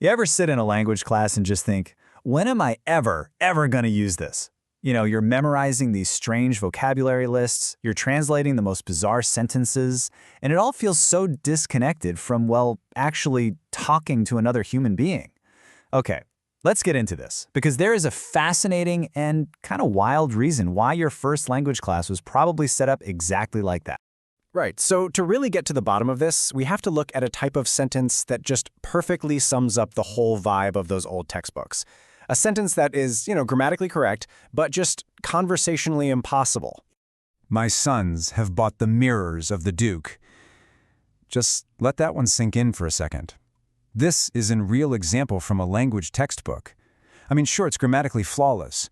You ever sit in a language class and just think, when am I ever going to use this? You're memorizing these strange vocabulary lists, you're translating the most bizarre sentences, and it all feels so disconnected from, well, actually talking to another human being. Okay, let's get into this, because there is a fascinating and kind of wild reason why your first language class was probably set up exactly like that. Right, so to really get to the bottom of this, we have to look at a type of sentence that just perfectly sums up the whole vibe of those old textbooks. A sentence that is, grammatically correct, but just conversationally impossible. My sons have bought the mirrors of the Duke. Just let that one sink in for a second. This is a real example from a language textbook. I mean, sure, it's grammatically flawless,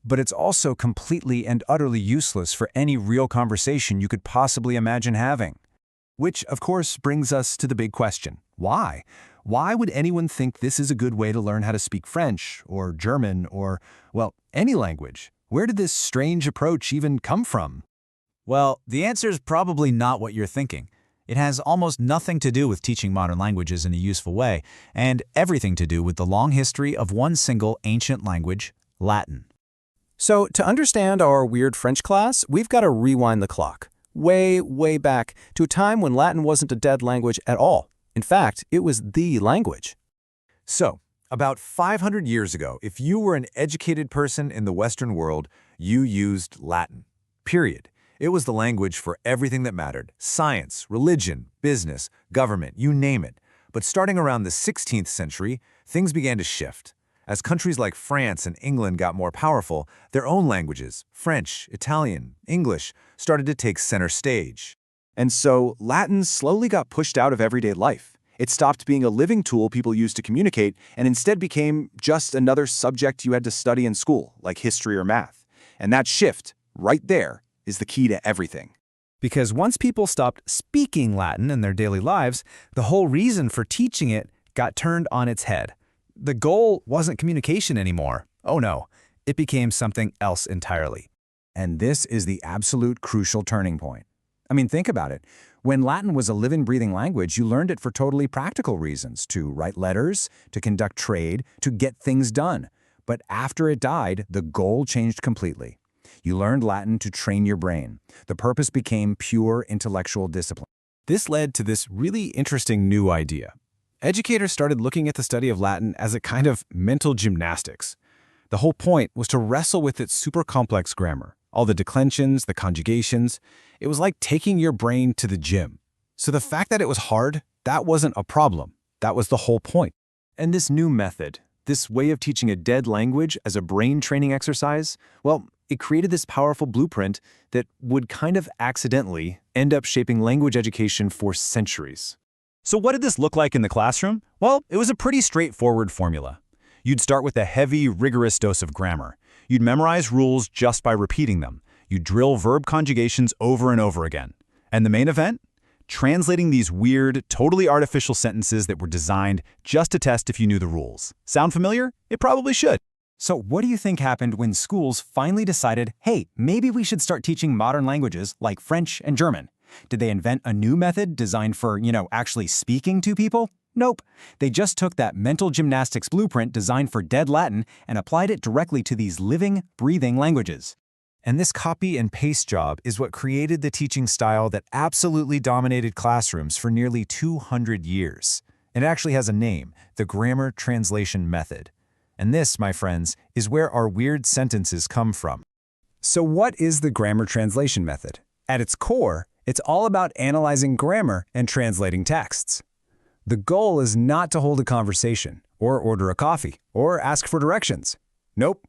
but it's also completely and utterly useless for any real conversation you could possibly imagine having. Which, of course, brings us to the big question. Why? Why would anyone think this is a good way to learn how to speak French or German or, well, any language? Where did this strange approach even come from? Well, the answer is probably not what you're thinking. It has almost nothing to do with teaching modern languages in a useful way, and everything to do with the long history of one single ancient language, Latin. So to understand our weird French class, we've got to rewind the clock. Way back to a time when Latin wasn't a dead language at all. In fact, it was the language. So, about 500 years ago, if you were an educated person in the Western world, you used Latin. Period. It was the language for everything that mattered. Science, religion, business, government, you name it. But starting around the 16th century, things began to shift. As countries like France and England got more powerful, their own languages, French, Italian, English, started to take center stage. And so Latin slowly got pushed out of everyday life. It stopped being a living tool people used to communicate and instead became just another subject you had to study in school, like history or math. And that shift, right there, is the key to everything. Because once people stopped speaking Latin in their daily lives, the whole reason for teaching it got turned on its head. The goal wasn't communication anymore. Oh no, it became something else entirely. And this is the absolute crucial turning point. I mean, think about it. When Latin was a living, breathing language, you learned it for totally practical reasons, to write letters, to conduct trade, to get things done. But after it died, the goal changed completely. You learned Latin to train your brain. The purpose became pure intellectual discipline. This led to this really interesting new idea. Educators started looking at the study of Latin as a kind of mental gymnastics. The whole point was to wrestle with its super complex grammar, all the declensions, the conjugations. It was like taking your brain to the gym. So the fact that it was hard, that wasn't a problem. That was the whole point. And this new method, this way of teaching a dead language as a brain training exercise, well, it created this powerful blueprint that would kind of accidentally end up shaping language education for centuries. So what did this look like in the classroom? Well, it was a pretty straightforward formula. You'd start with a heavy, rigorous dose of grammar. You'd memorize rules just by repeating them. You'd drill verb conjugations over and over again. And the main event? Translating these weird, totally artificial sentences that were designed just to test if you knew the rules. Sound familiar? It probably should. So what do you think happened when schools finally decided, hey, maybe we should start teaching modern languages like French and German? Did they invent a new method designed for, actually speaking to people? Nope. They just took that mental gymnastics blueprint designed for dead Latin and applied it directly to these living, breathing languages. And this copy and paste job is what created the teaching style that absolutely dominated classrooms for nearly 200 years. It actually has a name, the grammar translation method. And this, my friends, is where our weird sentences come from. So what is the grammar translation method? At its core, it's all about analyzing grammar and translating texts. The goal is not to hold a conversation, or order a coffee, or ask for directions. Nope.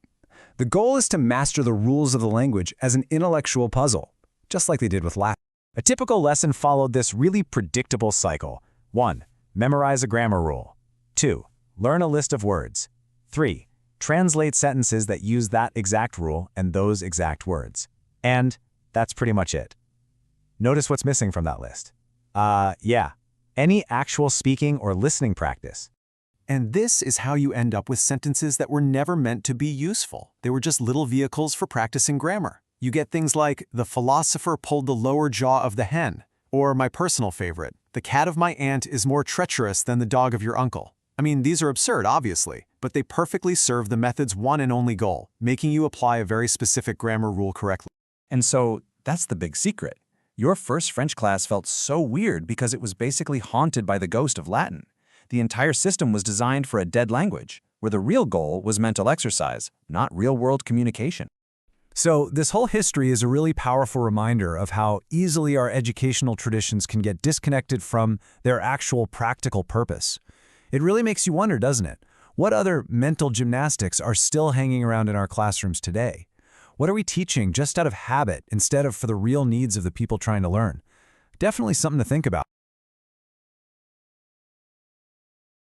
The goal is to master the rules of the language as an intellectual puzzle, just like they did with Latin. A typical lesson followed this really predictable cycle. 1. Memorize a grammar rule. 2. Learn a list of words. 3. Translate sentences that use that exact rule and those exact words. And that's pretty much it. Notice what's missing from that list. Any actual speaking or listening practice. And this is how you end up with sentences that were never meant to be useful. They were just little vehicles for practicing grammar. You get things like, the philosopher pulled the lower jaw of the hen, or my personal favorite, the cat of my aunt is more treacherous than the dog of your uncle. I mean, these are absurd, obviously, but they perfectly serve the method's one and only goal, making you apply a very specific grammar rule correctly. And so that's the big secret. Your first French class felt so weird because it was basically haunted by the ghost of Latin. The entire system was designed for a dead language, where the real goal was mental exercise, not real-world communication. So this whole history is a really powerful reminder of how easily our educational traditions can get disconnected from their actual practical purpose. It really makes you wonder, doesn't it? What other mental gymnastics are still hanging around in our classrooms today? What are we teaching just out of habit instead of for the real needs of the people trying to learn? Definitely something to think about.